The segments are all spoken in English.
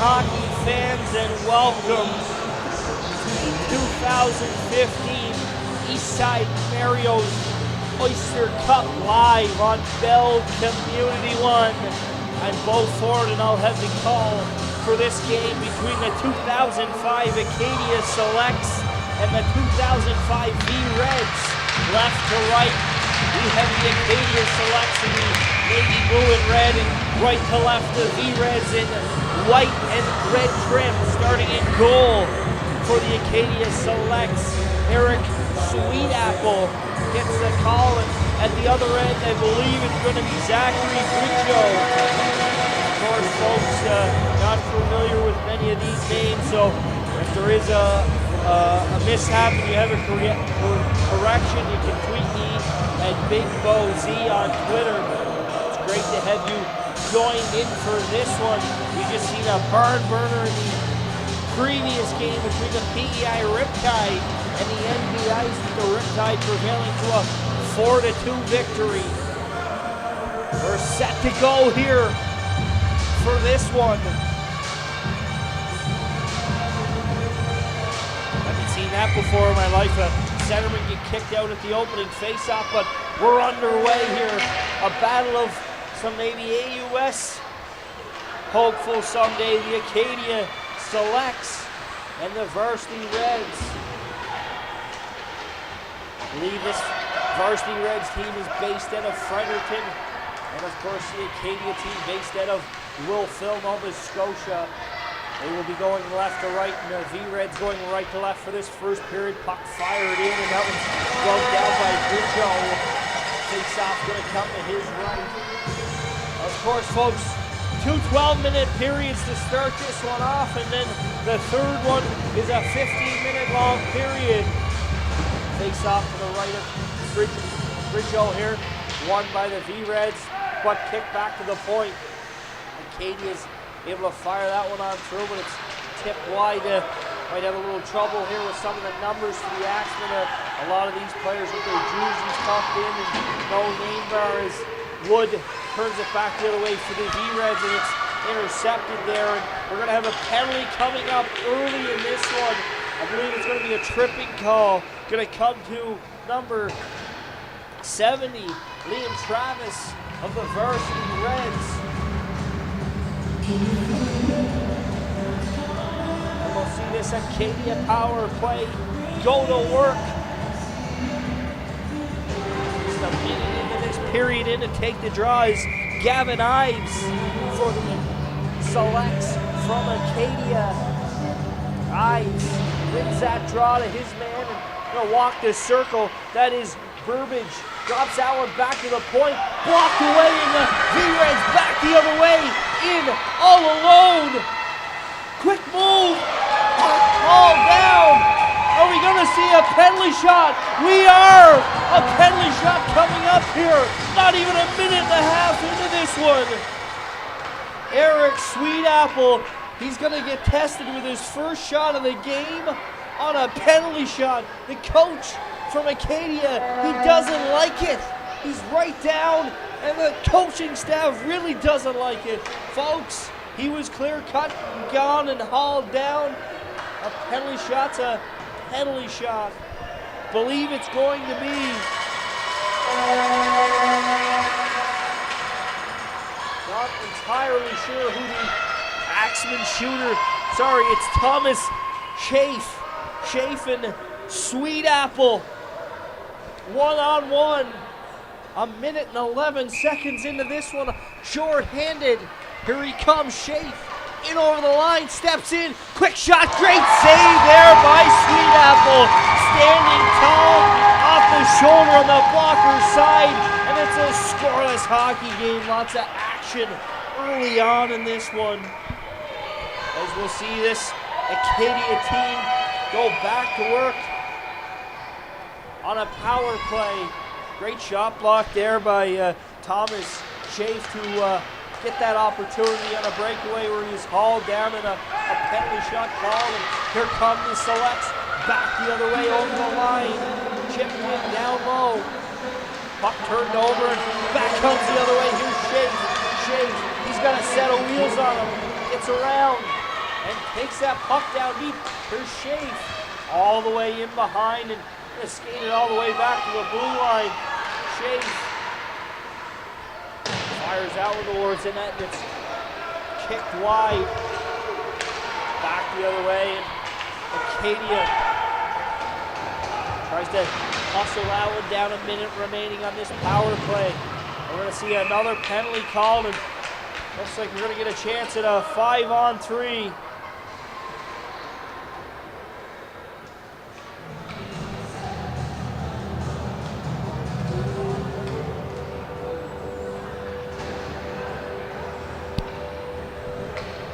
hockey fans, and welcome to the 2015 Eastside Mario's Oyster Cup live on Bell Community One. I'm Bo Ford, and I'll have the call for this game between the 2005 Acadia Selects and the 2005 V-Reds. Left to right, we have the Acadia Selects in the navy blue and red, and right to left the V-Reds in white and red trim. Starting in goal for the Acadia Selects, Eric Sweetapple gets the call, and at the other end, I believe it's going to be Zachary Bridgeau. Of course, folks, not familiar with many of these names, so if there is a mishap and you have a correction, you can tweet me at BigBoZ on Twitter. It's great to have you joined in for this one. We just seen a barn burner in the previous game between the PEI Riptide and the NBIs, with the Riptide prevailing to a 4-2 victory. We're set to go here for this one. Haven't seen that before in my life. A centerman get kicked out at the opening faceoff, but we're underway here. A battle of some maybe AUS hopeful someday. The Acadia Selects and the Varsity Reds. I believe this Varsity Reds team is based out of Fredericton, and of course the Acadia team based out of Wolfville, Nova Scotia. They will be going left to right, and the V-Reds going right to left for this first period. Puck fired in, and that one's broke down by Bridgeau. Face-off going to come to his right. Of course, folks, 2 12-minute periods to start this one off, and then the third one is a 15-minute long period. Face-off to the right of Bridgeau here, won by the V-Reds, but kicked back to the point. Acadia's able to fire that one on through, but it's tipped wide. Might have a little trouble here with some of the numbers for the Axemen. A lot of these players with their jerseys tucked in and no name bar, as Wood turns it back the other way for the V-Reds, and it's intercepted there. And we're going to have a penalty coming up early in this one. I believe it's going to be a tripping call. Going to come to number 70, Liam Travis of the Varsity Reds. And we'll see this Acadia power play go to work. Just a minute into this period in to take the draw is Gavin Ives for the Selects from Acadia. Ives wins that draw to his man and gonna walk this circle. That is Burbage. Drops that one back to the point. Blocked away, and the V-Reds back the other way. In all alone. Quick move. Called down. Are we gonna see a penalty shot? We are. A penalty shot coming up here. Not even a minute and a half into this one. Eric Sweetapple. He's going to get tested with his first shot of the game on a penalty shot. The coach from Acadia, he doesn't like it. He's right down, and the coaching staff really doesn't like it. Folks, he was clear cut, gone, and hauled down. A penalty shot's a penalty shot. Believe it's going to be. Not entirely sure who the Axeman shooter, sorry, it's Thomas Chafe and Sweetapple. 1-on-1. A minute and 11 seconds into this one. Short-handed. Here he comes, Chafe. In over the line, steps in. Quick shot, great save there by Sweetapple. Standing tall off the shoulder on the blocker's side. And it's a scoreless hockey game. Lots of action early on in this one, as we'll see this Acadia team go back to work on a power play. Great shot block there by Thomas Chafe to get that opportunity on a breakaway where he's hauled down, and a penalty shot call. And here come the Selects back the other way over the line. Chipped in down low. Puck turned over, and back comes the other way. Here's Chafe. He's got a set of wheels on him. Gets around. and takes that puck down deep. Here's Schaaf all the way in behind and skated all the way back to the blue line. Schaaf fires out towards the net. It's kicked wide. Back the other way. And Acadia tries to hustle that one down. A minute remaining on this power play. We're going to see another penalty called, and looks like we're going to get a chance at a 5-on-3.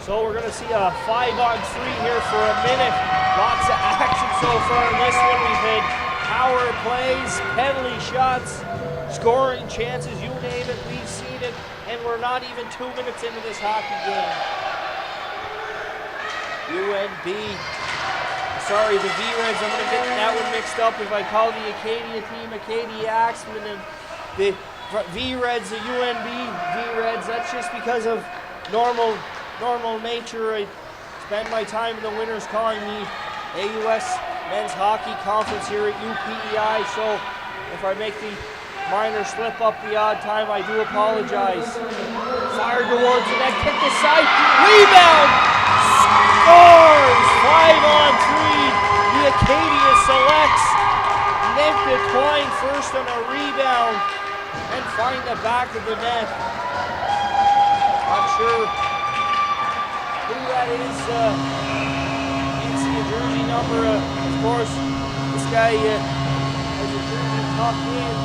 So we're going to see a 5-on-3 here for a minute. Lots of action so far in this one. We've had power plays, penalty shots, scoring chances, you name it, we've seen it, and we're not even 2 minutes into this hockey game. Sorry, the V-Reds, I'm going to get that one mixed up if I call the Acadia team Acadia Axemen and the V-Reds, the UNB V-Reds. That's just because of normal nature. I spend my time in the winters calling the AUS Men's Hockey Conference here at UPEI, so if I make the minor slip up the odd time, I do apologize. Fired towards the net, kicked aside, rebound, scores! 5-on-3, the Acadia selects Nick Twine first on a rebound and find the back of the net. Not sure who that is. Can't see a jersey number. Of course, this guy has a jersey tucked in.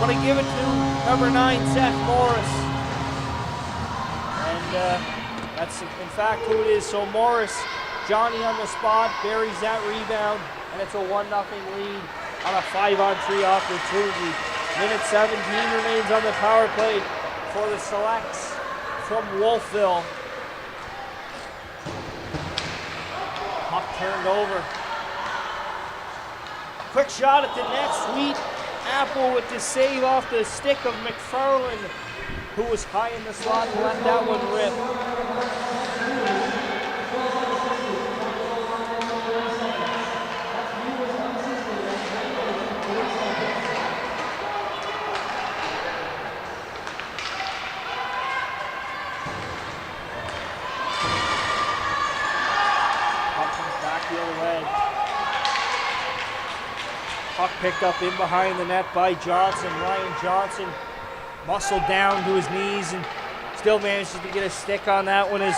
I'm going to give it to number 9, Seth Morris. And that's in fact who it is. So Morris, Johnny on the spot, buries that rebound, and it's a 1-0 lead on a 5-on-3 opportunity. Minute 17 remains on the power play for the Selects from Wolfville. Puck turned over. Quick shot at the net. Sweet Apple with the save off the stick of McFarland, who was high in the slot and let that one rip. Puck picked up in behind the net by Johnson. Ryan Johnson muscled down to his knees and still manages to get a stick on that one as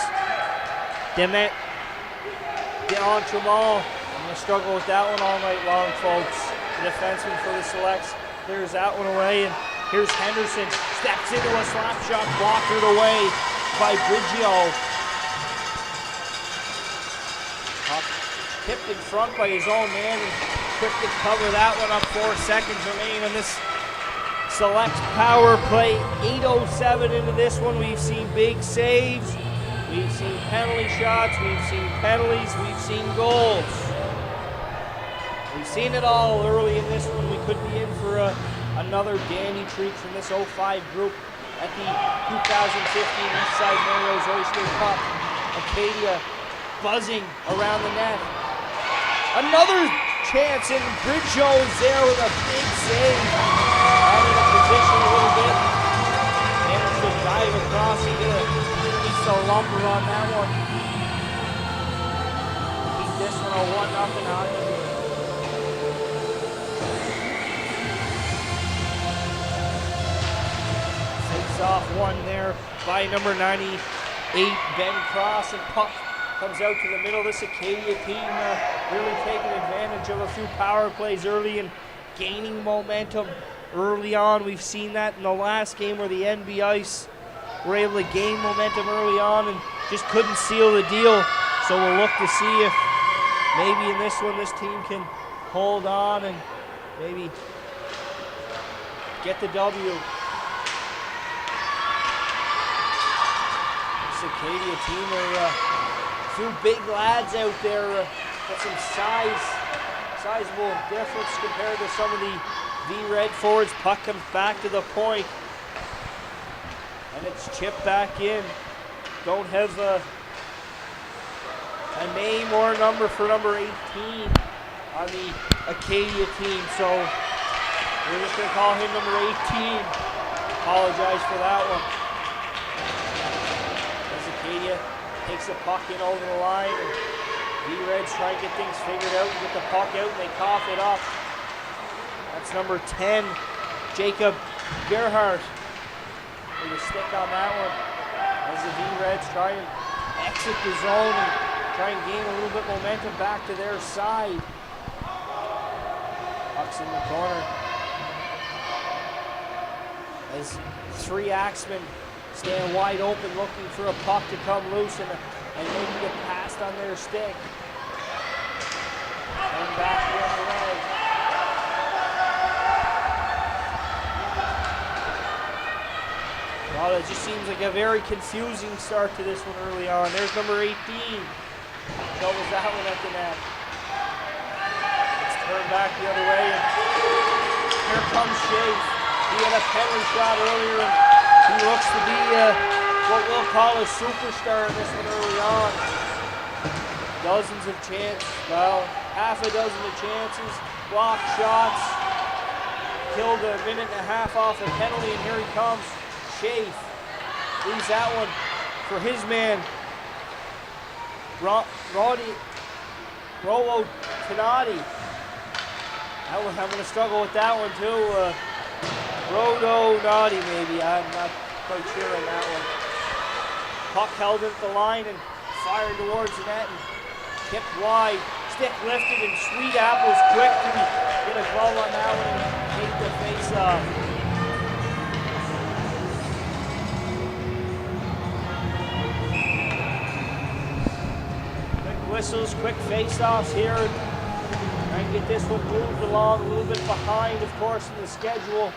Demet D'Entremont. I'm going to struggle with that one all night long, folks. The defenseman for the Selects clears that one away, and here's Henderson. Steps into a slap shot, blockered away by Briggio. Puck tipped in front by his own man, and quick to cover that one up. 4 seconds remain on this Select power play. 8:07 into this one. We've seen big saves, we've seen penalty shots, we've seen penalties, we've seen goals. We've seen it all early in this one. We could be in for another dandy treat from this 05 group at the 2015 Eastside Mario's Oyster Cup. Acadia buzzing around the net. Another chance, and Briggio is there with a big save. Out of the position a little bit. Managed to dive across and get a piece of lumber on that one. Keep this one a 1-0 hockey game. Face-off one there by number 98, Ben Cross, and puck comes out to the middle. This Acadia team really taking advantage of a few power plays early and gaining momentum early on. We've seen that in the last game where the NB Ice were able to gain momentum early on and just couldn't seal the deal. So we'll look to see if maybe in this one this team can hold on and maybe get the W. This Acadia team are a few big lads out there, got some sizable difference compared to some of the V-Red forwards. Puck comes back to the point, and it's chipped back in. Don't have a name or a number for number 18 on the Acadia team. So we're just going to call him number 18. Apologize for that one. As Acadia takes the puck in over the line, and V-Reds try and get things figured out and get the puck out, and they cough it up. That's number 10, Jacob Gerhardt, with a stick on that one. As the V-Reds try and exit the zone and try and gain a little bit momentum back to their side. Puck's in the corner. As three Axemen stand wide open looking for a puck to come loose and maybe get passed on their stick. And back the other way. Well, it just seems like a very confusing start to this one early on. There's number 18. Shovels that one at the net. It's turned back the other way. And here comes Shafe. He had a penalty shot earlier, and he looks to be what we'll call a superstar in this one early on. Dozens of chances, well, half a dozen of chances, blocked shots, killed a minute and a half off a penalty, and here he comes. Shafe leaves that one for his man, Rolo Tenati. I'm going to struggle with that one too. Rodo Naughty, maybe. I'm not quite sure on that one. Puck held at the line and fired towards the net and tipped wide. Stick lifted, and Sweet Apple's quick to get a glove on that one and take the face off. Quick whistles, quick face-offs here. Try and get this one moved along a little bit behind, of course, in the schedule.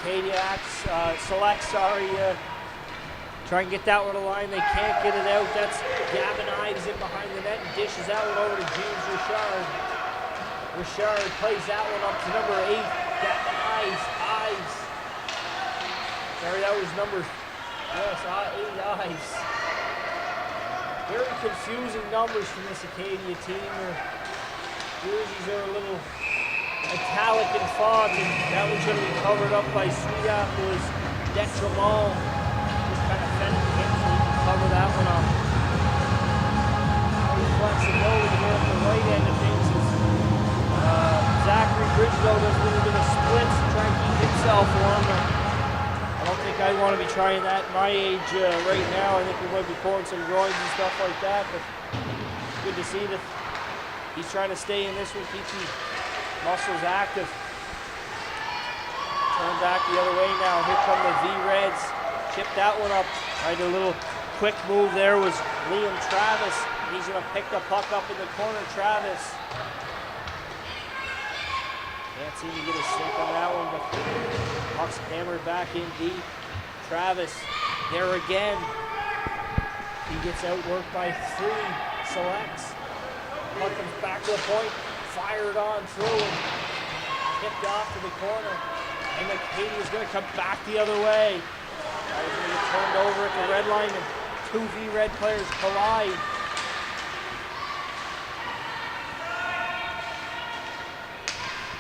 Acadia selects, try and get that one to line. They can't get it out. That's Gavin Ives in behind the net and dishes that one over to James Richard. Richard plays that one up to number 8, Gavin Ives. Sorry, that was number, yes, 8 Ives. Very confusing numbers from this Acadia team. Their jerseys are a little italic in font, and that one's going to be covered up by Sweet Apple's Detremont. Just kind of fending him so we can cover that one up. Very flexibility here at the right end of things as Zachary Bridgelow does a little bit of splits to try and keep himself warm. I don't think I'd want to be trying that at my age right now. I think we might be pulling some groins and stuff like that, but it's good to see that he's trying to stay in this one, keep the muscles active. Turn back the other way now. Here come the V-Reds. Chip that one up. Right, a little quick move there was Liam Travis. He's going to pick the puck up in the corner. Travis. Can't seem to get a stick on that one, but puck's hammered back in deep. Travis, there again. He gets outworked by 3 selects. Puck comes back to the point. Fired on through and tipped off to the corner. And Acadia's going to come back the other way. That was going to get turned over at the red line, and 2 V-Red players collide.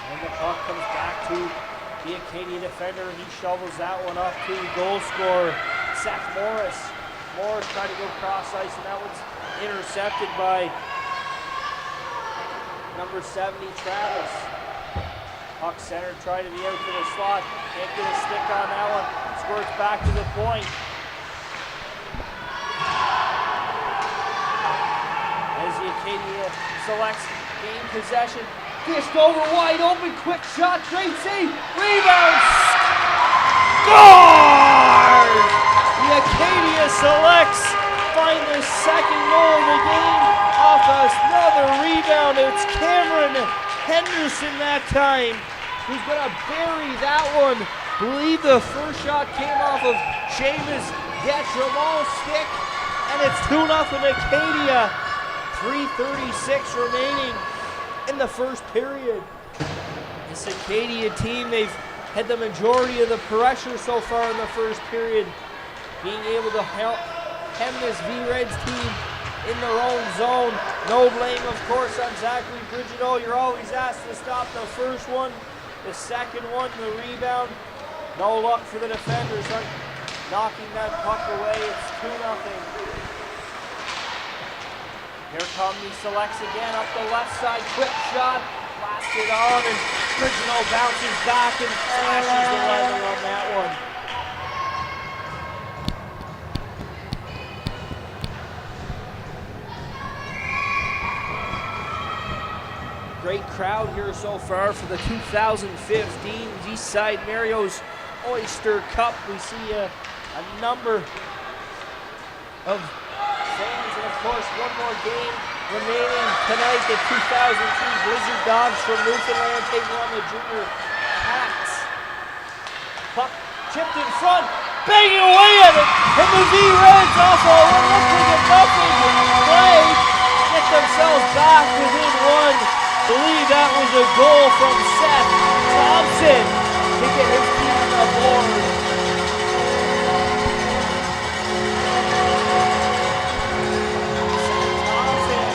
And the puck comes back to the Acadia defender, and he shovels that one up to goal scorer Seth Morris. Morris tried to go cross ice, and that one's intercepted by number 70, Travis. Puck center, tried to be out to the slot. Can't get a stick on that one. Squirts back to the point. As the Acadia selects game possession. Dished over wide open, quick shot, great save. Rebound! Score! The Acadia selects find their second goal of the game off another rebound. It's Cameron Henderson that time who's going to bury that one. Believe the first shot came off of Seamus Detremont stick, and it's 2-0 Acadia. 3:36 remaining in the first period. This Acadia team, they've had the majority of the pressure so far in the first period, being able to hem this V-Reds team in their own zone. No blame, of course, on Zachary Brigido. You're always asked to stop the first one. The second one, the rebound. No luck for the defenders on knocking that puck away. It's 2-0. Here come the Selects again up the left side. Quick shot. Blasted on, and Brigido bounces back and slashes the leather on that one. Great crowd here so far for the 2015 Eastside Mario's Oyster Cup. We see a number of fans, and of course one more game remaining tonight. The 2002 Blizzard Dogs from Newfoundland taking on the Junior Cats. Puck chipped in front, banging away at it, and the V-Reds off a nothing play get themselves back within one. I believe that was a goal from Seth Thompson to get his team on the board. Seth Thompson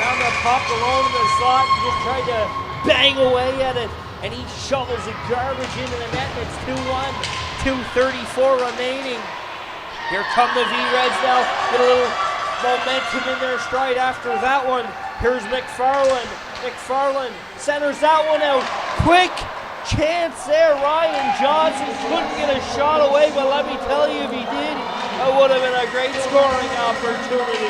found the puck alone in the slot and just tried to bang away at it, and he shovels the garbage into the net, and it's 2-1, 2:34 remaining. Here come the V-Reds now, get a little momentum in their stride after that one. Here's McFarland. McFarland centers that one out. Quick chance there. Ryan Johnson couldn't get a shot away, but let me tell you, if he did, that would have been a great scoring opportunity.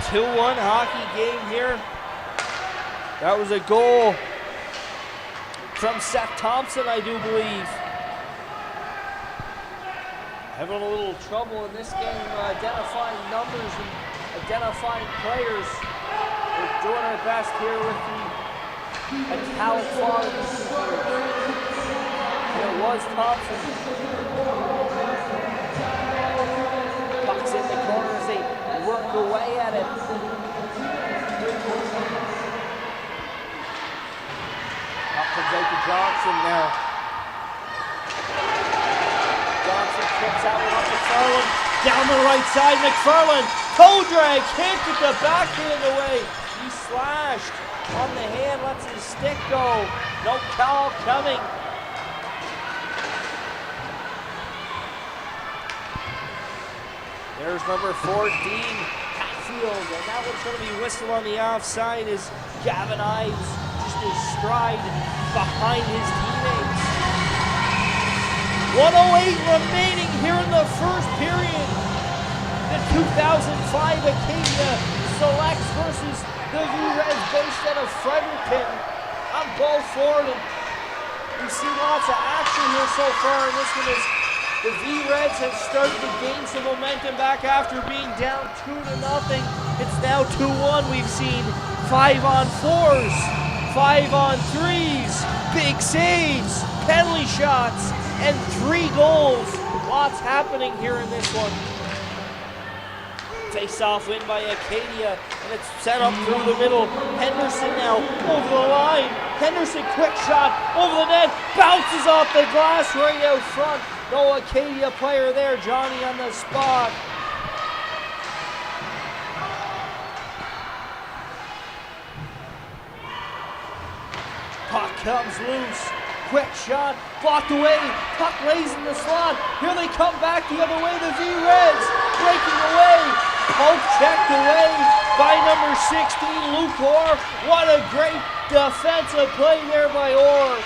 Two 2-1 hockey game here. That was a goal from Seth Thompson, I do believe. Having a little trouble in this game identifying numbers and identifying players. We're doing our best here with the italic fonts. It was Thompson. Puck's in the corner as they work away at it. Puck comes out to Johnson now. Johnson kicks out with McFarland. Down the right side, McFarland. Toe drag, can't get the backhand away. He slashed on the hand, lets his stick go. No call coming. There's number 14, Hatfield, and that one's going to be whistled on the offside as Gavin Ives just his stride behind his teammates. 1:08 remaining here in the first period. The 2005 Acadia Selects versus the V-Reds based out of Fredericton. I'm Bo Ford, and we've seen lots of action here so far, and this one is the V-Reds have started to gain some momentum back after being down 2-0. It's now 2-1. We've seen 5-on-4s, 5-on-3s, big saves, penalty shots, and 3 goals. Lots happening here in this one. Face-off win by Acadia, and it's set up through the middle. Henderson now over the line. Henderson, quick shot over the net, bounces off the glass right out front. No Acadia player there, Johnny on the spot. Puck comes loose. Quick shot, blocked away. Puck lays in the slot. Here they come back the other way, the V-Reds. Breaking away. Poke checked away by number 16, Luke Orr. What a great defensive play there by Orr.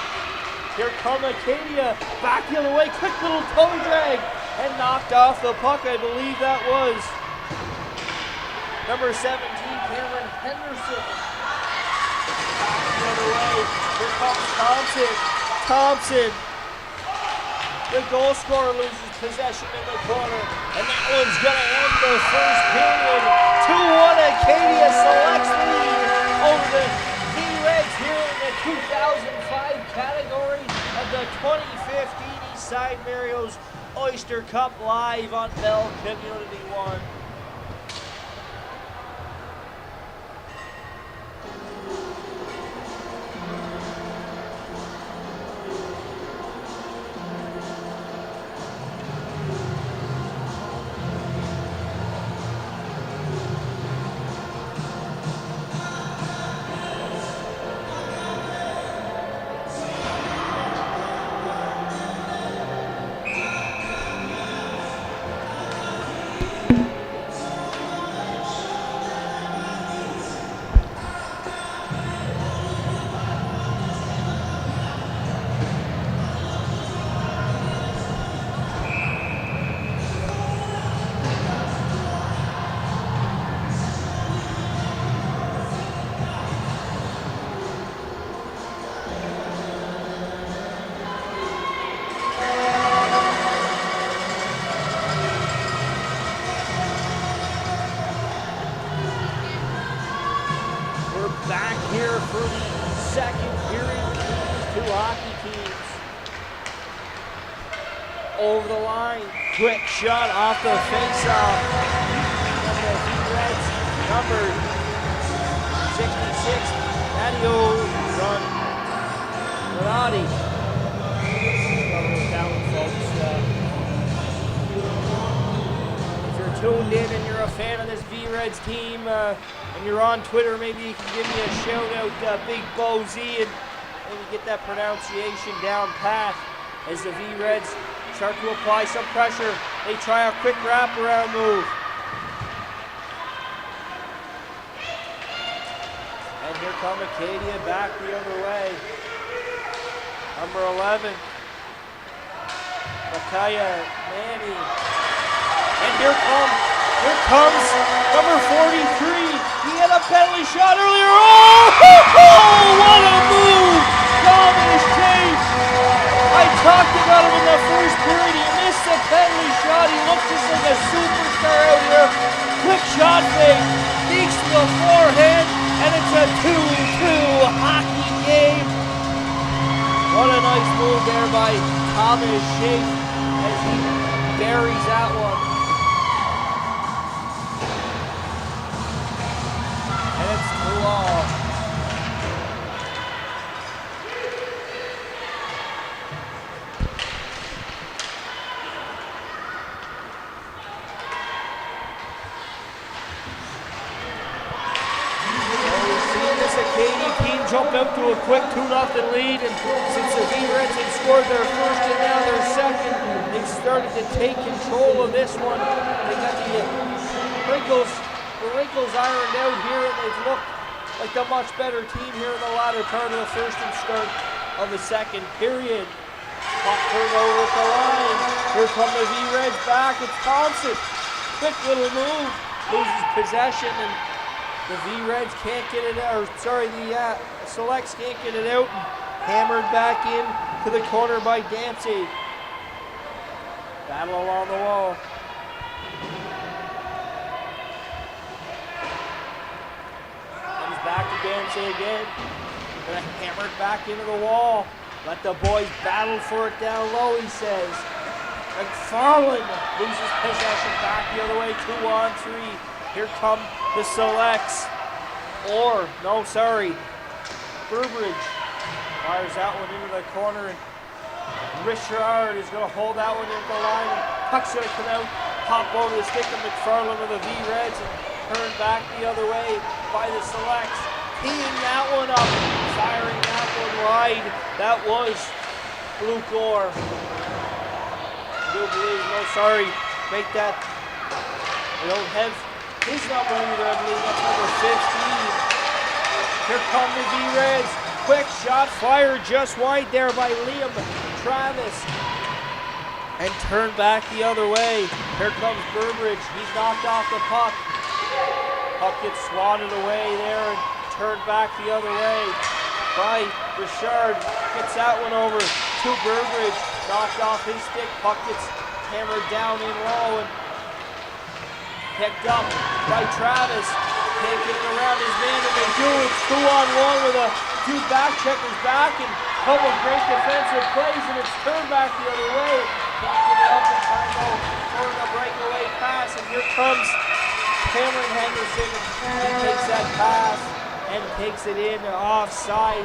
Here come Acadia, back the other way, quick little toe drag, and knocked off the puck, I believe that was number 17, Cameron Henderson. Back the other way, here comes Thompson. Thompson, the goal scorer, loses possession in the corner, and that one's gonna end the first period. 2-1 Acadia Selects lead over the V-Reds here in the 2005 category of the 2015 Eastside Mario's Oyster Cup live on Bell Community 1. back here for the second period between these two hockey teams. Over the line, quick shot off the face-off. The Reds, number 66, Acadia run. Renati. Down, folks. If you're tuned in and you're a fan of this V-Reds team, and you're on Twitter, maybe you can give me a shout out, Big Bo Z, and maybe get that pronunciation down pat as the V-Reds start to apply some pressure. They try a quick wraparound move. And here come Acadia back the other way. Number 11, Acadia, Manny. And here comes number 43. He had a penalty shot earlier. Oh, what a move! Thomas Chase. I talked about him in the first period. He missed the penalty shot. He looked just like a superstar out here. Quick shot fake. Sneaks to the forehand, and it's a 2-2 hockey game. What a nice move there by Thomas Chase as he buries that one. And it's 2-2. Acadia team jump out to a quick 2-0 lead, and since the V-Reds had scored their first and now their second, they started to take control of this one. They got the wrinkles ironed out here, and they've looked like a much better team here in the latter part of the first and start of the second period. Puck turned over at the line. Here come the V-Reds back. It's Thompson. Quick little move. Loses possession, and the V-Reds can't get it out, the Selects can't get it out. Hammered back in to the corner by Dempsey. Battle along the wall. Comes back to Dempsey again. Hammered back into the wall. Let the boys battle for it down low, he says. McFarland loses possession back the other way, 2-on-3. Here come the Selects. Burbridge fires that one into the corner, and Richard is going to hold that one into the line. Puck's going to come out, pop over the stick of McFarland of the V-Reds, and turn back the other way by the Selects. Teeing that one up, firing that one wide. That was Luke Orr. Make that. We don't have his number either, I believe that's number 15. Here come the V-Reds. Quick shot fired just wide there by Liam Travis. And turned back the other way. Here comes Burbridge. He's knocked off the puck. Puck gets swatted away there and turned back the other way by Richard. Gets that one over to Burbridge. Knocked off his stick. Puck gets hammered down in low and picked up by Travis. Can't get it around his man, and they do. It's 2-on-1 with a two back checkers back and a couple of great defensive plays, and it's turned back the other way. Can't get it up in time though for the breakaway pass, and here comes Cameron Henderson and takes that pass and takes it in offside.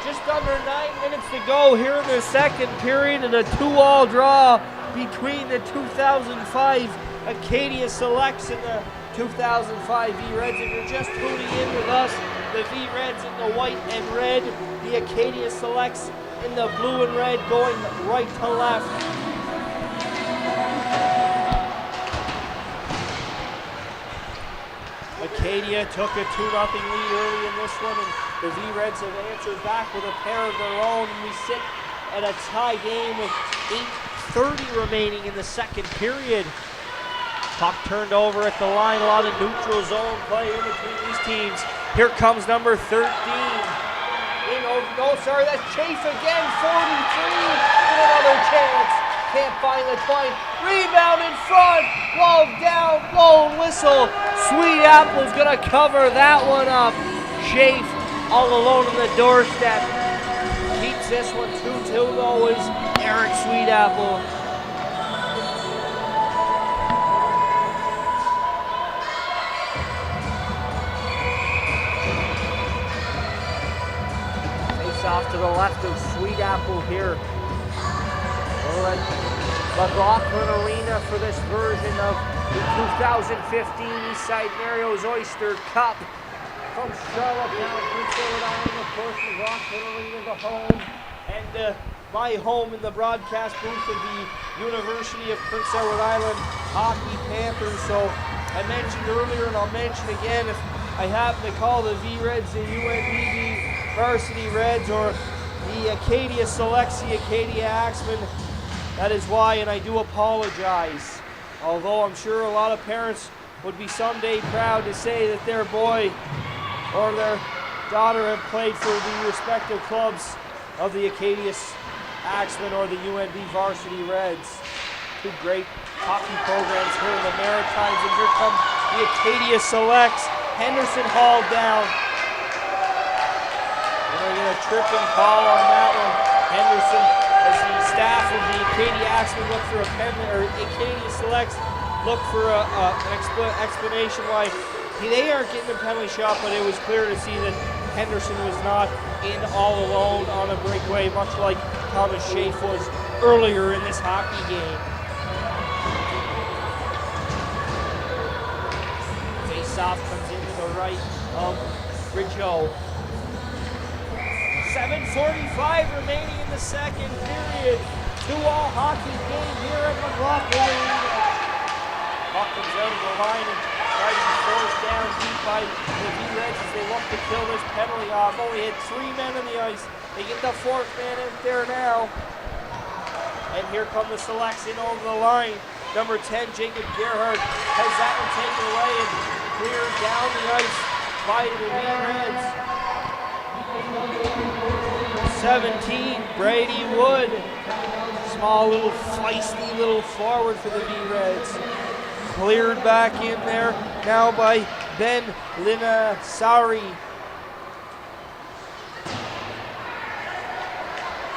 Just under 9 minutes to go here in the second period, and a 2-2 draw between the 2005 Acadia Selects and the 2005 V-Reds. If you're just tuning in with us, the V-Reds in the white and red, the Acadia Selects in the blue and red, going right to left. Acadia took a 2-0 lead early in this one, and the V-Reds have answered back with a pair of their own, and we sit at a tie game with 8:30 remaining in the second period. Puck turned over at the line, a lot of neutral zone play in between these teams. Here comes number 13. That's Chafe again, 43, another chance. Can't find the point. Rebound in front, glove down, blown whistle. Sweet Apple's gonna cover that one up. Schaaf all alone on the doorstep. Keeps this one 2-2 though is Eric Sweetapple. Face off to the left of Sweetapple here. We're at McLaughlin Arena for this version of the 2015 Eastside Mario's Oyster Cup. From Charlottetown, Prince Edward Island, of course, McLaughlin Arena, the home, and my home in the broadcast booth of the University of Prince Edward Island Hockey Panthers. So I mentioned earlier, and I'll mention again, if I happen to call the V-Reds the UNDV Varsity Reds or the Acadia Selects the Acadia Axemen, that is why, and I do apologize. Although I'm sure a lot of parents would be someday proud to say that their boy or their daughter have played for the respective clubs of the Acadia Axemen or the UND Varsity Reds. Two great hockey programs here in the Maritimes, and here come the Acadia Selects. Henderson hauled down. We're going to get a tripping call on that one. Henderson, as the staff of the Acadia Axemen look for a penalty, or Acadia Selects look for an explanation why they aren't getting a penalty shot, but it was clear to see that Henderson was not in all alone on a breakaway, much like Thomas Schaaf was earlier in this hockey game. Face-off comes into the right of Ridgeau. 7:45 remaining in the second period. 2-all hockey game here at McLaughlin. Puck comes out of the line and tries to be forced down deep by the V-Reds as they look to kill this penalty off. Only had 3 men on the ice. They get the 4th man out there now. And here come the Selects in over the line. Number 10, Jacob Gerhardt, has that one taken away and cleared down the ice by the V-Reds. 17, Brady Wood. Small little feisty little forward for the V-Reds. Cleared back in there now by Ben Linasari.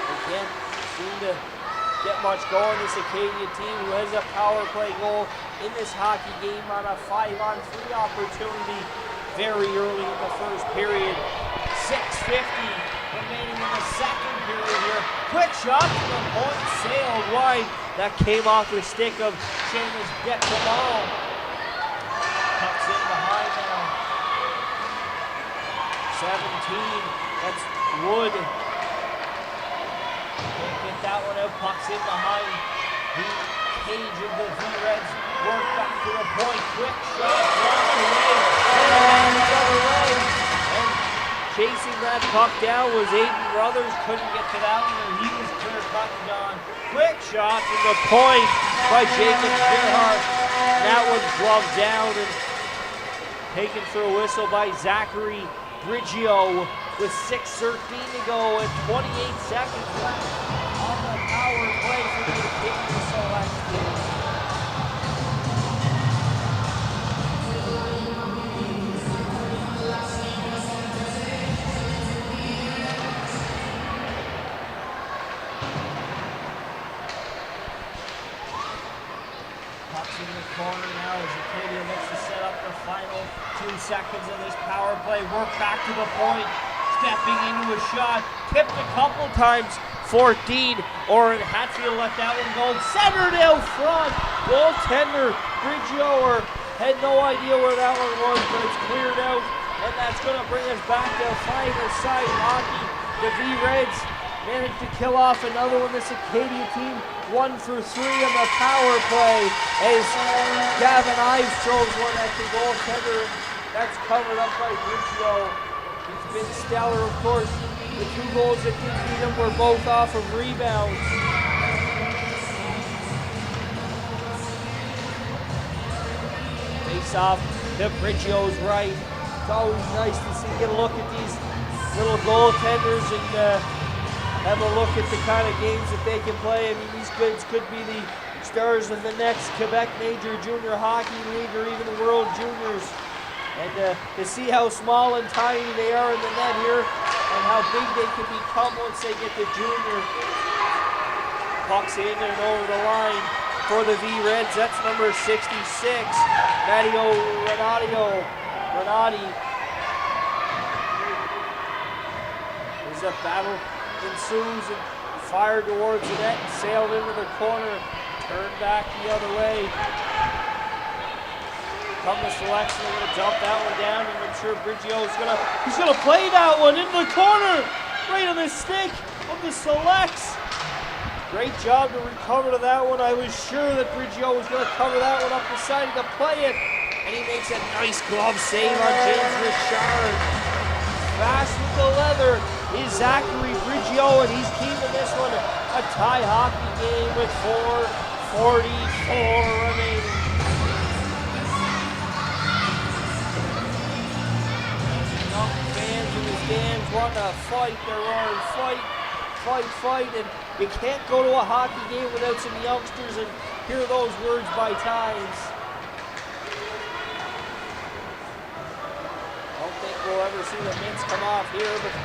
They can't seem to get much going. This Acadia team who has a power play goal in this hockey game on a 5-on-3 opportunity very early in the first period. 6:50 remaining in the second period here. Quick shot to the point, sailed wide. That came off the stick of Seamus Decomal. Puck's in behind now. 17, that's Wood. Can't get that one out, puck's in behind the cage of the V-Reds. Work back to the point, quick shot, blocked away, and the other way. And chasing that puck down was Aiden Brothers, couldn't get to that one, and he was clear cut and gone. Quick shot from the point by Jacob Gerhardt. That one's gloved down and taken for a whistle by Zachary Brigio with 6:13 to go and 28 seconds left on the power play for the Acadia Select team. In the corner now as Acadia looks to set up the final 2 seconds of this power play. Work back to the point, stepping into a shot, tipped a couple times. 14, Oren Hatfield let that one go. Centered out front. Goaltender Bridgeover had no idea where that one was, but it's cleared out, and that's going to bring us back to 5-a-side hockey. The V-Reds managed to kill off another one. This Acadia team 1 for 3 on the power play as Gavin Ives throws one at the goaltender. That's covered up by Bridgeau. He's been stellar, of course. The 2 goals that did beat him were both off of rebounds. Face off to Bridgeau's right. It's always nice to see, get a look at these little goaltenders and have a look at the kind of games that they can play. I mean, these kids could be the stars of the next Quebec Major Junior Hockey League or even World Juniors. And to see how small and tiny they are in the net here and how big they can become once they get to junior. Puck's in and over the line for the V-Reds. That's number 66, Matteo Renati. There's a battle ensues and fired towards the net and sailed into the corner. Turned back the other way. Come the selection, they're going to dump that one down, and I'm sure Briggio's he's going to play that one into the corner, right on the stick of the selects. Great job to recover to that one. I was sure that Briggio was going to cover that one up, decided to play it, and he makes a nice glove save on James Richard. Fast with the leather is Zachary Briggio, and he's keeping this one a tie hockey game with 4:44 remaining. Fans in the stands want to fight. They're roaring, fight, and you can't go to a hockey game without some youngsters and hear those words by times. Don't think we'll ever see the mitts come off here, but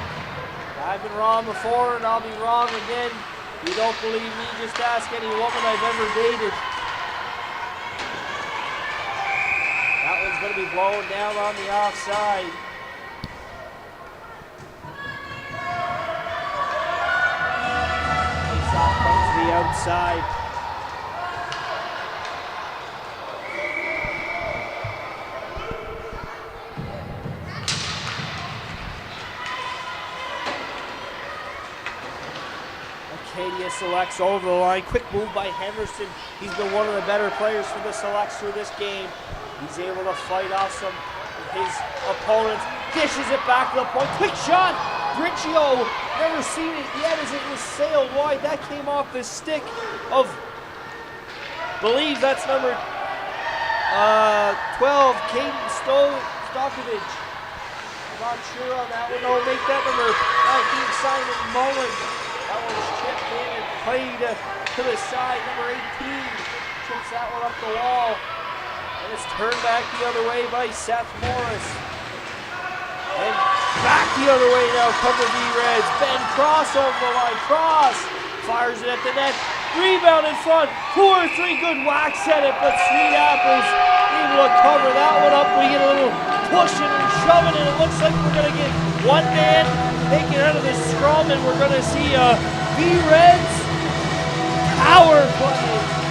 I've been wrong before and I'll be wrong again. If you don't believe me, just ask any woman I've ever dated. That one's going to be blown down on the offside. Comes to the outside. Acadia selects over the line. Quick move by Henderson. He's been one of the better players for the selects through this game. He's able to fight off some of his opponents. Dishes it back to the point. Quick shot. Briggio, never seen it yet as it was sailed wide. That came off the stick of, believe that's number 12, Katie Stokovich. I'm not sure on that one. No, make that number 19, Simon Mullen. That one's chipped in and played to the side. Number 18 chips that one up the wall. And it's turned back the other way by Seth Morris. And back the other way now come the V-Reds. Ben Cross over the line. Cross fires it at the net. Rebound in front. 2 or 3 good whacks at it, but Sweet Apple's able to cover that one up. We get a little pushing and shoving, and it looks like we're going to get one man taken out of the scrum, and we're going to see a V-Reds power play.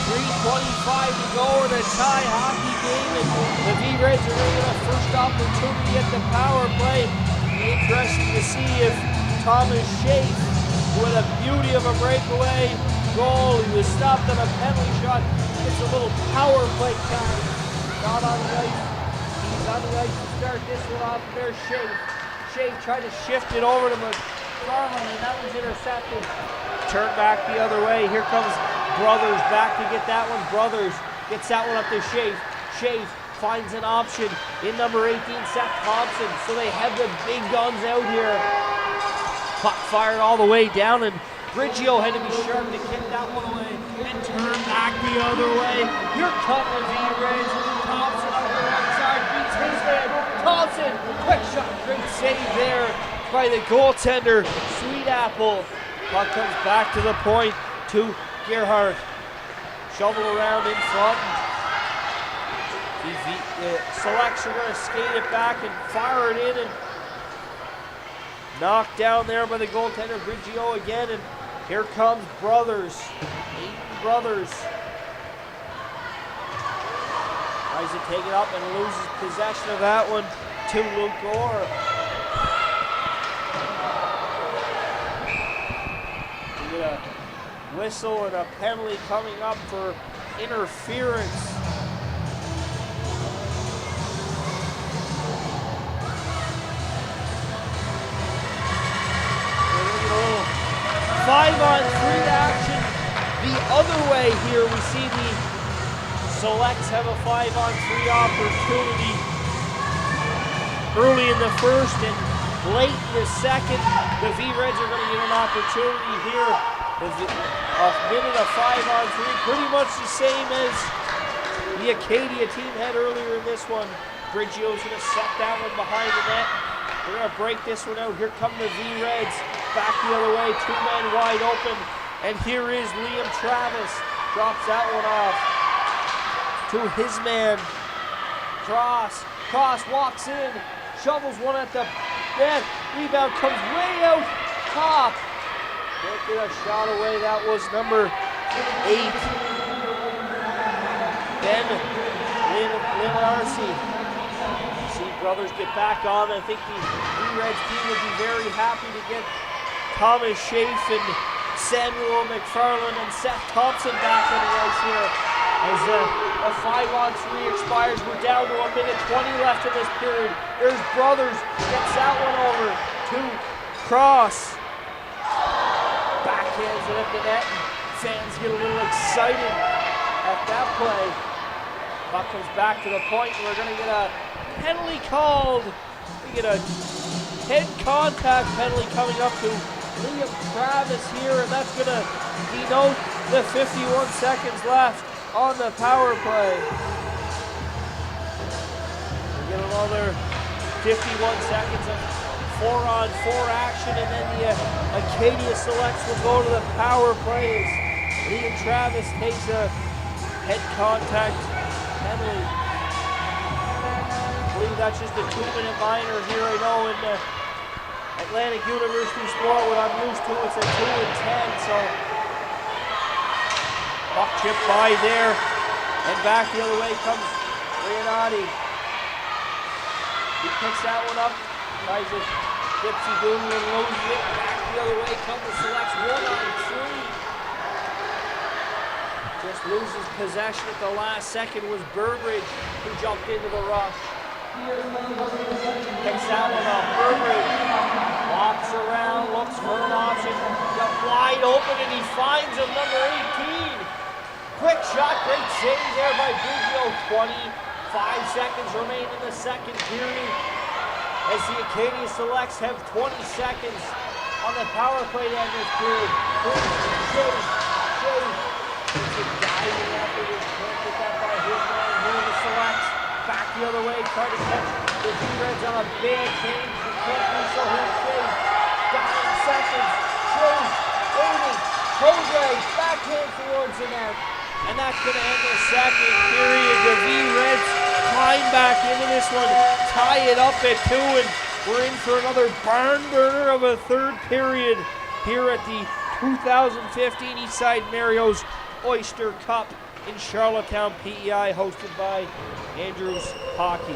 3:25 to go in a tie hockey game, and the V-Reds are going to get a first opportunity at the power play. It'll be interesting to see if Thomas Schaaf, with a beauty of a breakaway goal, he was stopped on a penalty shot, gets a little power play time. Not on the ice. He's on the ice to start this one off there. Schaaf tried to shift it over to McFarland, and that was intercepted. Turn back the other way. Here comes Brothers back to get that one. Brothers gets that one up to Schaaf. Schaaf finds an option in number 18, Seth Thompson. So they have the big guns out here. Puck fired all the way down, and Briggio had to be sharp to kick that one away and turn back the other way. Here come the V-Reds. Thompson up the right side, beats his man. Thompson, quick shot, great save there by the goaltender, Sweet Apple. Puck comes back to the point to Gerhardt. Shovel around in front. The selects are going to skate it back and fire it in, and knocked down there by the goaltender, Briggio again, and here comes Brothers. Aiton Brothers tries to take it up and loses possession of that one to Luke Gore. We get a whistle and a penalty coming up for interference. We're going to get a little 5-on-3 action the other way here. We see the selects have a 5-on-3 opportunity early in the first and late in the second. The V-Reds are going to get an opportunity here. A minute of 5-on-3, pretty much the same as the Acadia team had earlier in this one. Briggio's going to set that one behind the net. They're going to break this one out. Here come the V-Reds. Back the other way, 2 men wide open. And here is Liam Travis. Drops that one off to his man. Cross walks in. Shovels one at the net. Rebound comes way out top. Can't get a shot away. That was number 8. Ben Linarcy. See brothers get back on. I think the V-Reds team would be very happy to get Thomas Schaaf and Samuel McFarland and Seth Thompson back in the ice here. As the 5-on-3 expires, we're down to 1 minute 20 left in this period. There's Brothers, gets that one over to Cross. Backhands it at the net. Fans get a little excited at that play. Puck comes back to the point, and we're going to get a penalty called. We get a head contact penalty coming up to Liam Travis here, and that's going to denote the 51 seconds left on the power play. We get another 51 seconds of 4-on-4 action, and then the Acadia Selects will go to the power play as Liam Travis takes a head contact penalty. I believe that's just a 2-minute minor here. I know in Atlantic University sport, what I'm used to, it's a 2 and 10, so puck chip by there, and back the other way comes Leonardi. He picks that one up, tries to dipsy doodle and loses it. Back the other way comes the Selects 1-on-3. Just loses possession at the last second was Burbridge, who jumped into the rush. Picks that one up. Burbridge walks around, looks for an option, got wide open, and he finds him, number 18. Quick shot, great save there by Briggio. 25 seconds remain in the second period as the Acadia Selects have 20 seconds on the power play to end this period. Shea. It's a diving effort. Can't get that by his man here. The Selects back the other way, try to catch the V-Reds on a big change. He can't do so. Here's Shea. 9 seconds. Shea waiting. Toe drag. Backhand towards the net. And that's going to end the second period. The V-Reds climb back into this one, tie it up at 2, and we're in for another barn burner of a third period here at the 2015 Eastside Mario's Oyster Cup in Charlottetown, PEI, hosted by Andrews Hockey.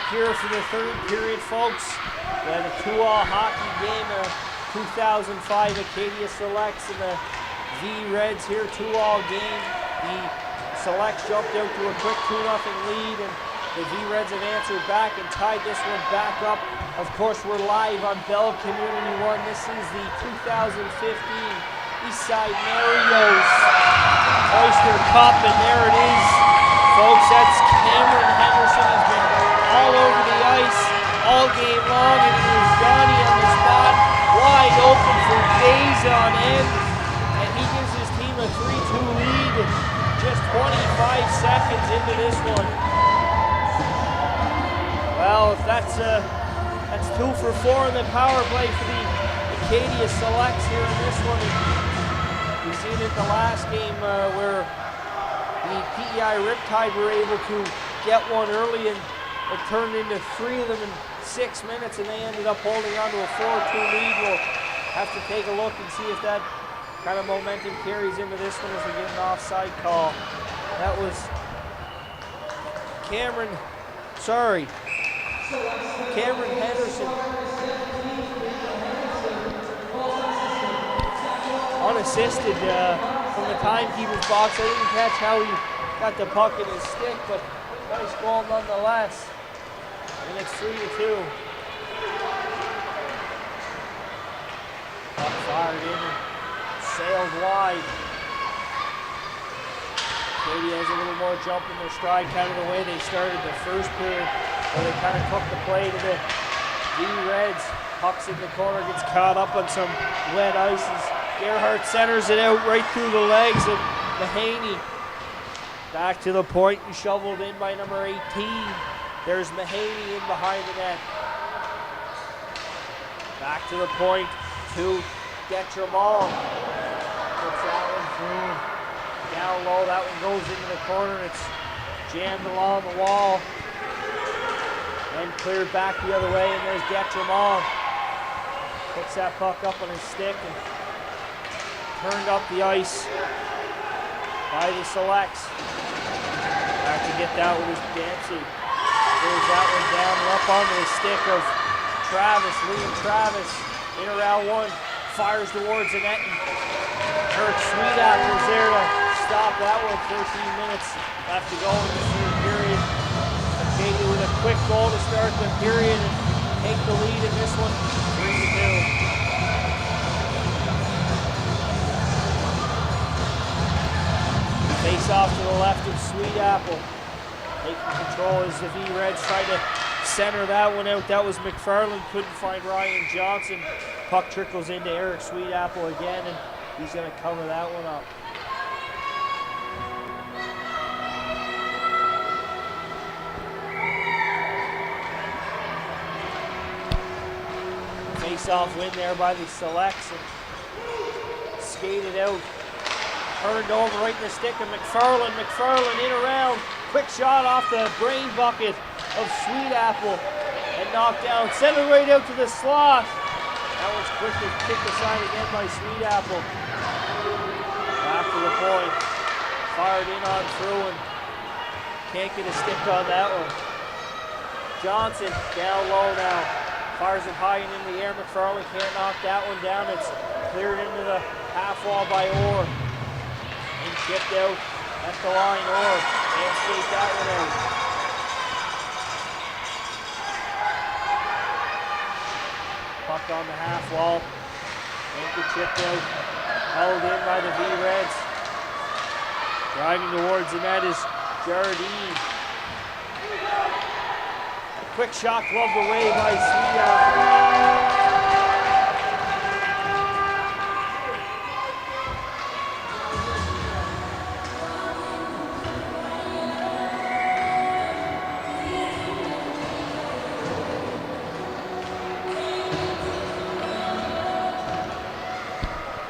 here for the third period, folks. We had a 2-all hockey game, a 2005 Acadia Selects and the V-Reds here, 2-all game. The Selects jumped out to a quick 2-0 lead, and the V-Reds have answered back and tied this one back up. Of course, we're live on Bell Community 1. This is the 2015 Eastside Mario's Oyster Cup, and there it is, folks. That's Cameron Henderson. He's been all over the ice all game long, and it is Johnny on the spot, wide open for days on end, and he gives his team a 3-2 lead just 25 seconds into this one. Well, if that's 2 for 4 in the power play for the Acadia Selects here in this one. We've seen it the last game where the PEI Riptide were able to get one early, and it turned into 3 of them in 6 minutes, and they ended up holding on to a 4-2 lead. We'll have to take a look and see if that kind of momentum carries into this one as we get an offside call. That was Cameron Henderson. Unassisted from the timekeeper's box. I didn't catch how he got the puck in his stick, but nice goal nonetheless. And it's 3-2. Puck fired in and sailed wide. Acadia has a little more jump in their stride, kind of the way they started the first period, where they kind of took the play to the V-Reds. Puck's in the corner, gets caught up on some wet ices. Gerhardt centers it out right through the legs of Mahaney. Back to the point and shoveled in by number 18. There's Mahaney in behind the net. Back to the point to Detremont. Puts that one through. Down low, that one goes into the corner, and it's jammed along the wall. And cleared back the other way, and there's Detremont. Puts that puck up on his stick and turned up the ice by the Selects. Back to get that one was Dancy. There's that one down and up onto the stick of Travis, Liam Travis. In around one, fires towards the net, and Eric Sweetapple's there to stop that one. 13 minutes left to go in the third period. Acadia with a quick goal to start the period and take the lead in this one, 3-2. Face off to the left of Sweetapple. Taking control as the V-Reds try to center that one out. That was McFarland, couldn't find Ryan Johnson. Puck trickles into Eric Sweetapple again, and he's going to cover that one up. Face-off win there by the Selects, and skated out. Turned over right in the stick of McFarland. McFarland in around. Quick shot off the brain bucket of Sweetapple and knocked down. Sent it right out to the slot. That was quickly kicked aside again by Sweetapple. Back to the point. Fired in on through and can't get a stick on that one. Johnson down low now. Fires it high and in the air. McFarland can't knock that one down. It's cleared into the half wall by Orr. And chipped out at the line. Orr can't skate that one out. Puck on the half wall. Can't get chipped out. Held in by the V-Reds. Driving towards the net is Jardine. Quick shot gloved away by Sweetapple.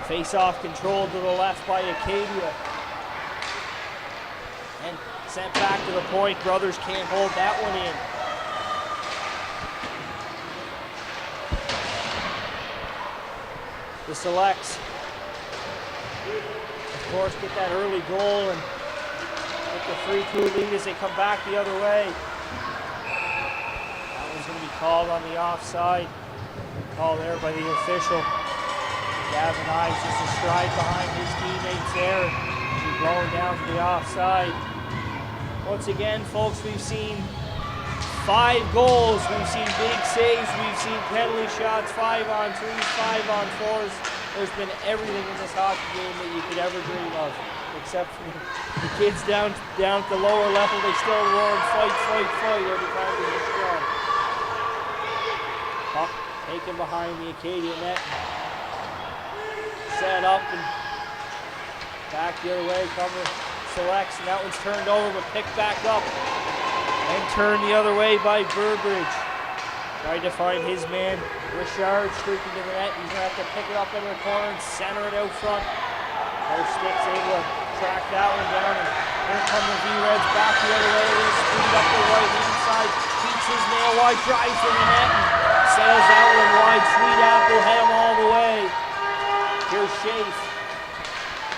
Face-off controlled to the left by Acadia. And sent back to the point. Brothers can't hold that one in. The Selects, of course, get that early goal and get the 3-2 lead as they come back the other way. going to be called on the offside. Call there by the official. Gavin Ives just a stride behind his teammates there. He's going down to the offside. Once again, folks, we've seen 5 goals. We've seen big saves. We've seen penalty shots, 5-on-3s, 5-on-4s. There's been everything in this hockey game that you could ever dream of, except for the kids down at the lower level. They still roar and fight every time they get strong. Puck taken behind the Acadia net. Set up and back the other way. Cover selects, and that one's turned over, but picked back up and turned the other way by Burbridge. Tried to find his man, Richard, streaking to the net. He's going to have to pick it up into the corner and center it out front. Those sticks able to track that one down, and here come the V-Reds back the other way. They speed up the right hand side, beats his nail wide, drives from the net, and sails that one wide. Sweet Apple head him all the way. Here's Schaaf,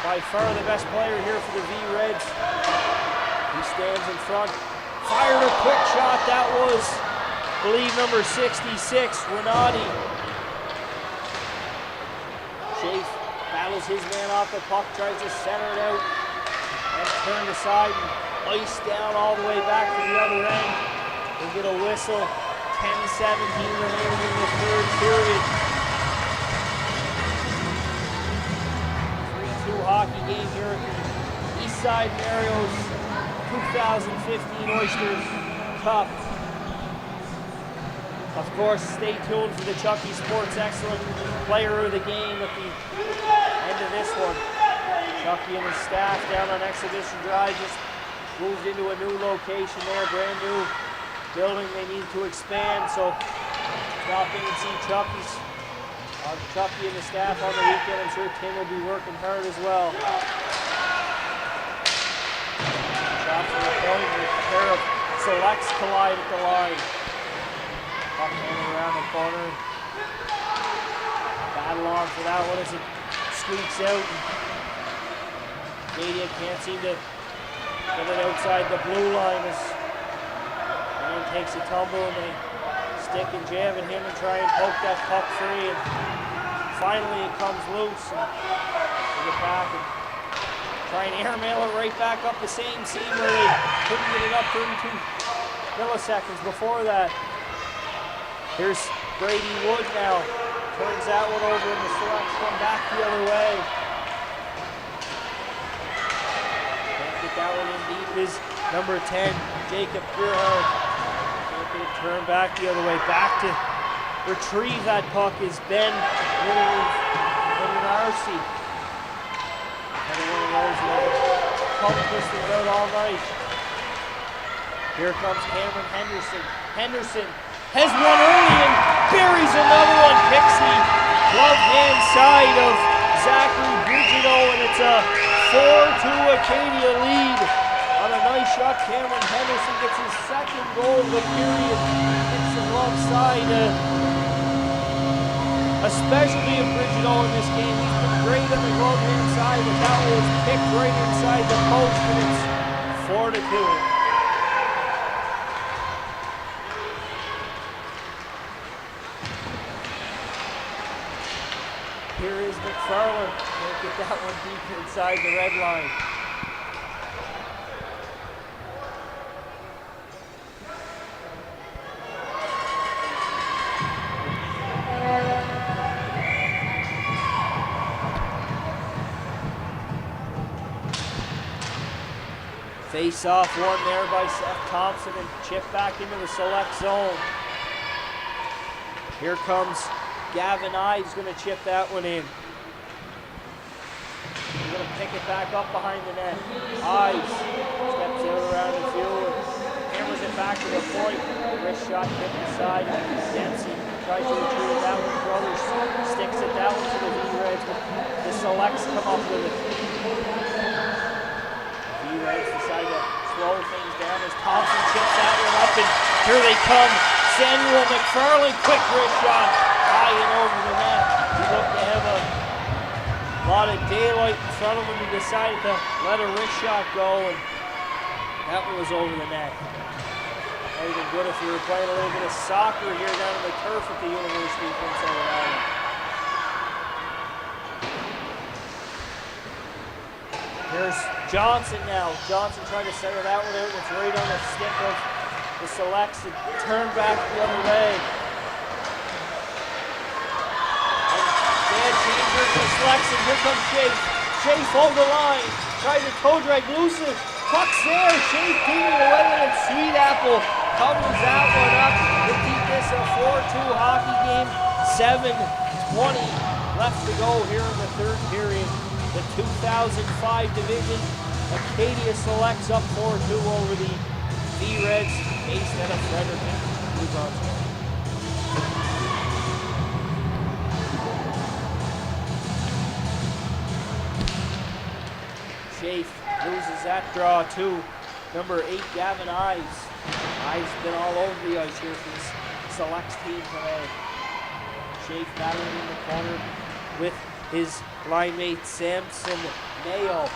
by far the best player here for the V-Reds. He stands in front, fired a quick shot. That was, I believe, number 66, Renati. Schaaf battles his man off the puck, tries to center it out, and turn aside and ice down all the way back to the other end. We'll get a whistle. 10-17 remaining in the third period. 3-2 hockey game here at the Eastside Mario's 2015 Oyster Cup. Of course, stay tuned for the Chucky Sports Excellent Player of the Game at the end of this one. Chucky and his staff down on Exhibition Drive just moved into a new location there, brand new building. They need to expand, so stop in and see Chucky and the staff on the weekend. I'm sure Tim will be working hard as well. Shot from the point, and a pair of selects collide at the line. Puck hanging around the corner. Battle on for that one as it squeaks out. Acadia can't seem to get it outside the blue line as man takes a tumble, and they stick and jab at him and try and poke that puck free. And finally it comes loose, and they get back and try and airmail it right back up the same seam where they couldn't get it up 32 milliseconds before that. Here's Brady Wood now. Turns that one over, and the selects come back the other way. Can't get that one in deep is number 10, Jacob Gerhard. Can't get it turned back the other way. Back to retrieve that puck is Ben Linarsi. Another one of those puck twisting out all night. Here comes Cameron Henderson. Henderson has one early and buries another one. Picks the glove hand side of Zachary Brigino, and it's a 4-2 Acadia lead. On a nice shot, Cameron Henderson gets his second goal of the period. Hits the glove side. A specialty of Brigino in this game. He's been great on the glove hand side, but that was picked right inside the post, and it's 4-2. Here is McFarland. Can't get that one deep inside the red line. Face off one there by Seth Thompson and chip back into the select zone. Here comes Gavin Ives, going to chip that one in. He's going to pick it back up behind the net. Ives steps out around the field and hammers it back to the point. Wrist shot hit the side. Dempsey tries to retrieve that one. Brothers sticks at that one for the V-Reds, but the selects come up with it. V-Reds decide to slow things down as Thompson chips that one up, and here they come. Samuel McFarland, quick wrist shot. High and over the net. He looked to have a lot of daylight in front of him. He decided to let a wrist shot go, and that one was over the net. Might have been good if you were playing a little bit of soccer here down on the turf at the University of Prince Edward Island. Here's Johnson now. Johnson trying to center that one out. It's right on the stick of the Selects to turn back the other way. Bad changer to the Selects, and here comes Shafe. Shafe over the line. Tries to toe drag loose it. Puck's there. Shafe cleaning away, and Sweet Apple covers that one up to keep this a 4-2 hockey game. 7:20 left to go here in the third period. The 2005 division, Acadia Selects up 4-2 over the V-Reds, based out of Fredericton, New Brunswick. Shafe loses that draw to number 8, Gavin Ives. Ives been all over the ice here for this Selects team today. Shafe battling in the corner with his line mate Samson Mayo.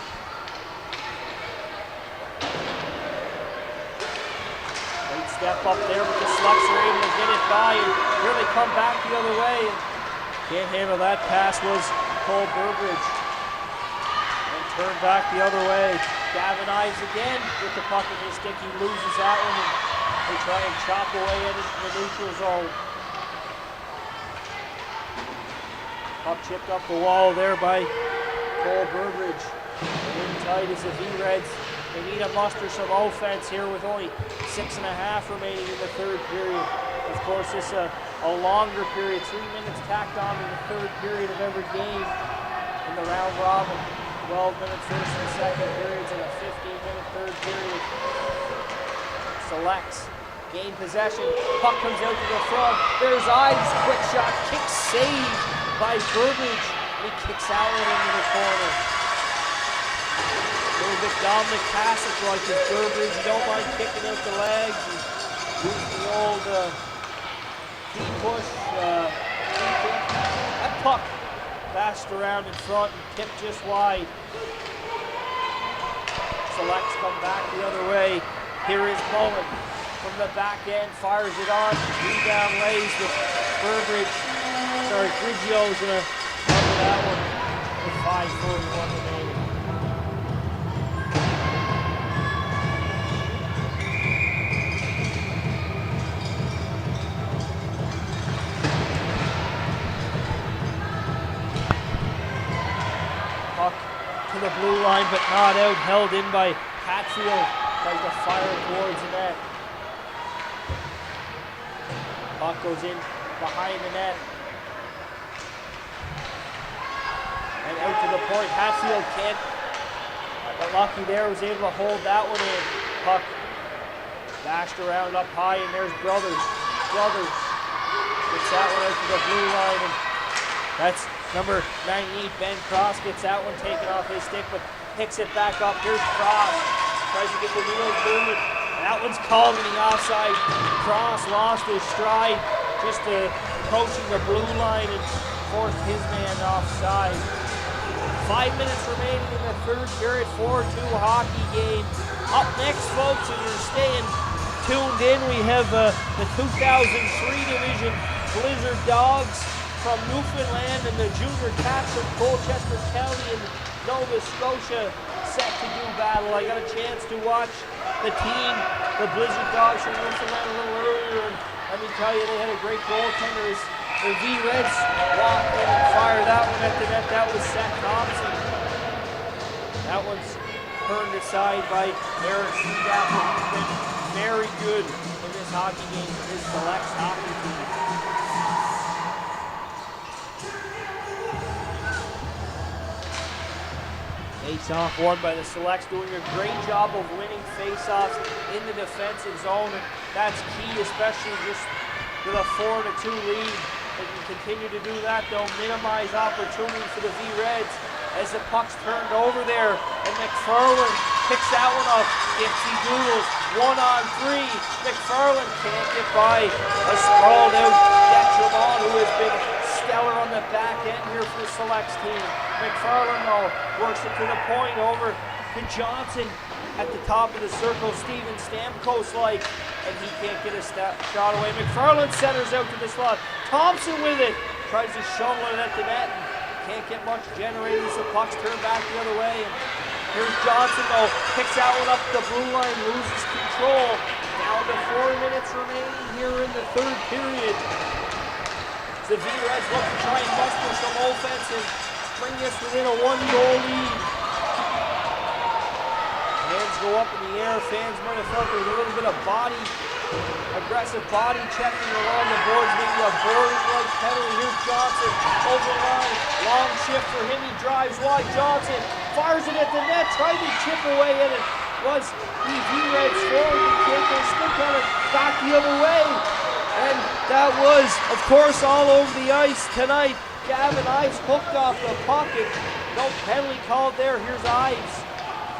Great step up there, but the Selects are able to get it by, and here they come back the other way. And can't handle that pass was Cole Burbridge. And turned back the other way. Gavin Ives again with the puck in his stick. He loses that one, and they try and chop away at it in the neutral zone. Puck chipped up the wall there by Cole Burbridge. In tight as the V-Reds. They need to muster some offense here with only 6.5 remaining in the third period. Of course, this is a longer period, 3 minutes tacked on in the third period of every game in the round robin. 12 minutes first and second periods and a 15-minute third period. Selects. Gain possession. Puck comes out to the front. There's Ives. Quick shot. Kick save by Burbridge. He kicks out into the corner. A little bit Dominic Kasich like his Burbridge. You don't mind kicking out the legs. Use the old key push. That puck passed around in front and tipped just wide. Selects come back the other way. Here is Mullen from the back end, fires it on. Rebound lays with Burbridge. Sorry, Grigio's gonna cover that one with 5:41 remaining. Puck to the blue line, but not out. Held in by Hatfield. Tries to fire towards the net. Puck goes in behind the net. And out to the point. Hatfield can't. But Lucky there was able to hold that one in. Puck dashed around up high, and there's Brothers. Brothers gets that one out to the blue line. And that's number 98, Ben Cross, gets that one taken off his stick, but picks it back up. Here's Cross. Tries to get the wheels moving. That one's called in the offside. Cross lost his stride just approaching the blue line and forced his man offside. 5 minutes remaining in the third period, 4-2 hockey game. Up next, folks, and you're staying tuned in, we have the 2003 division Blizzard Dogs from Newfoundland and the Junior Cats from Colchester County in Nova Scotia set to do battle. I got a chance to watch the team, the Blizzard Dogs from Newfoundland, a little earlier, and let me tell you, they had a great goaltender. The V-Reds walked in and fired that one at the net. That was Seth Thompson. That one's turned aside by Eric Seagattle, who's been very good in this hockey game for his Selects hockey team. Face-off won by the Selects, doing a great job of winning face-offs in the defensive zone, and that's key, especially just with a 4-2 lead. They can continue to do that, they'll minimize opportunity for the V-Reds as the puck's turned over there, and McFarland picks that one up. Dixie Doodles, 1-on-3. McFarland can't get by a sprawled out Detremont, who has been stellar on the back end here for the Selects team. McFarland, though, works it to the point over to Johnson at the top of the circle. Steven Stamkos like and he can't get a shot away. McFarland centers out to the slot. Thompson with it. Tries to shovel it at the net. Can't get much generated as the puck's turned back the other way. And here's Johnson though. Picks that one up the blue line. Loses control. Down to 4 minutes remaining here in the third period. The V-Reds look to try and muster some offense and bring this within a 1-goal lead. Hands go up in the air. Fans might have felt there's a little bit of aggressive body checking along the boards, maybe a boarding-like penalty. Here's Johnson over the line. Long shift for him. He drives wide. Johnson fires it at the net. Tried to chip away at it. Was the V-Reds forward and can't get a stick on it. Back the other way. And that was, of course, all over the ice tonight. Gavin Ives hooked off the puck. No penalty called there. Here's Ives.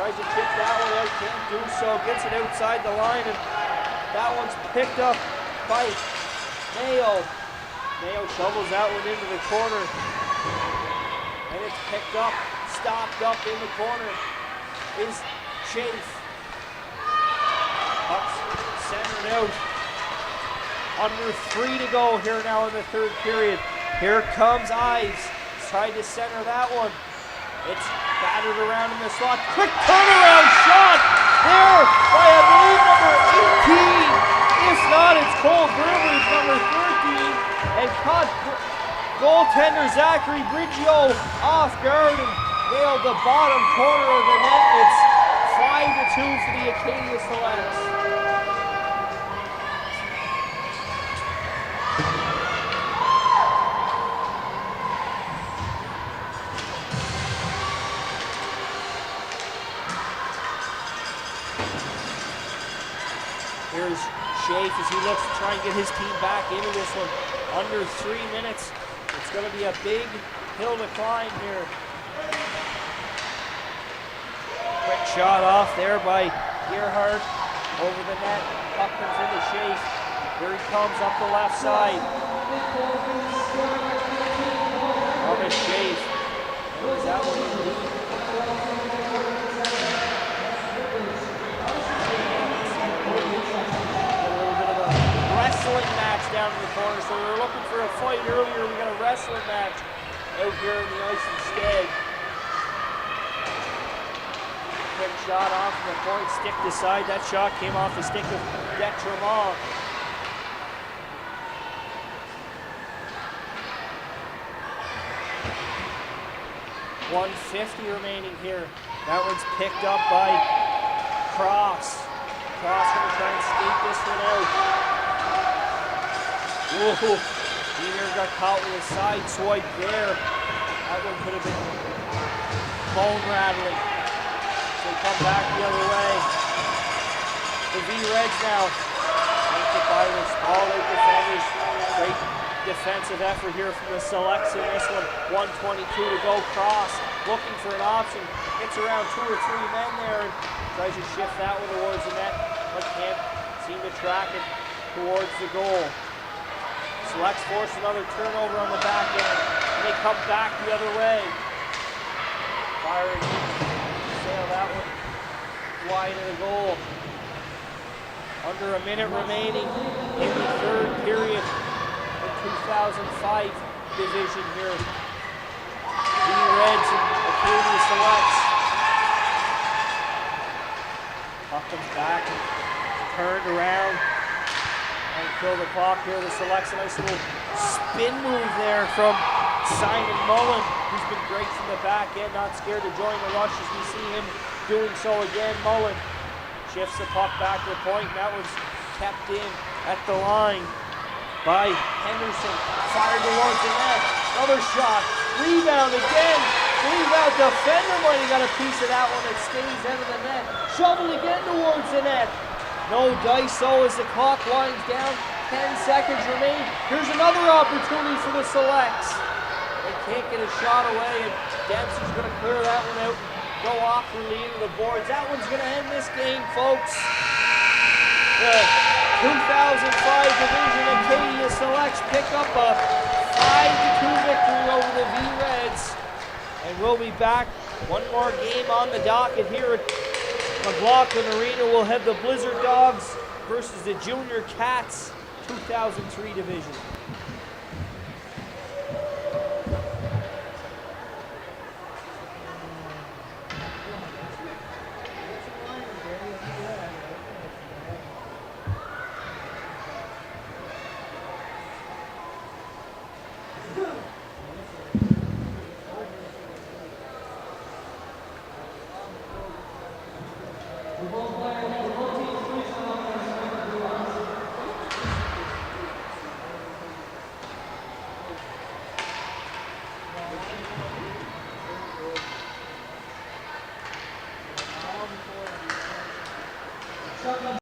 Tries to kick that one out. Can't do so. Gets it outside the line. And that one's picked up by Mayo. Mayo shovels that one into the corner. And it's picked up, stopped up in the corner is Chafe. Puck's centered out. Under 3 to go here now in the third period. Here comes Ives. Tried to center that one. It's battered around in the slot. Quick turnaround shot there by, I believe, number 18. If not, it's Cole Burbridge, number 13. And caught goaltender Zachary Briggio off guard and nailed the bottom corner of the net. It's 5-2 for the Acadia Selects. Here's Chafe as he looks to try and get his team back into this one. Under 3 minutes. It's going to be a big hill to climb here. Quick shot off there by Gerhardt over the net. Puck comes into Chafe. Here he comes up the left side. Thomas Chafe. There's that one in deep. Wrestling match down in the corner, so we were looking for a fight earlier. We got a wrestling match out here in the ice instead. Quick shot off from the point, stick to side. That shot came off the stick of Detremont. .150 remaining here. That one's picked up by Cross. Cross gonna try and skate this one out. Whoa, Junior got caught with a side swipe there. That one could have been bone rattling. So they come back the other way. The V-Reds now. Taken by the all-out defenders. Great defensive effort here from the Selects in this one. 1:22 to go. Cross looking for an option. Gets around 2 or 3 men there and tries to shift that one towards the net, but can't seem to track it towards the goal. Selects force another turnover on the back end, and they come back the other way. Firing, sail that one wide of the goal. Under a minute remaining in the third period of 2005 division here. The Reds and Acadia Selects. Puck comes back, turned around. And kill the clock here. The Selects a nice little spin move there from Simon Mullen, who's been great from the back end, not scared to join the rush as we see him doing so again. Mullen shifts the puck back to the point, and that was kept in at the line by Henderson. Fired towards the net. Another shot. Rebound again. Rebound. Defender might have got a piece of that one that stays out of the net. Shovel again towards the net. No dice though as the clock winds down. 10 seconds remain. Here's another opportunity for the Selects. They can't get a shot away, and Dempsey's going to clear that one out and go awkwardly into the boards. That one's going to end this game, folks. The 2005 Division Acadia Selects pick up a 5-2 victory over the V-Reds. And we'll be back. One more game on the docket here at McLaughlin Arena will have the Blizzard Dogs versus the Junior Cats 2003 division.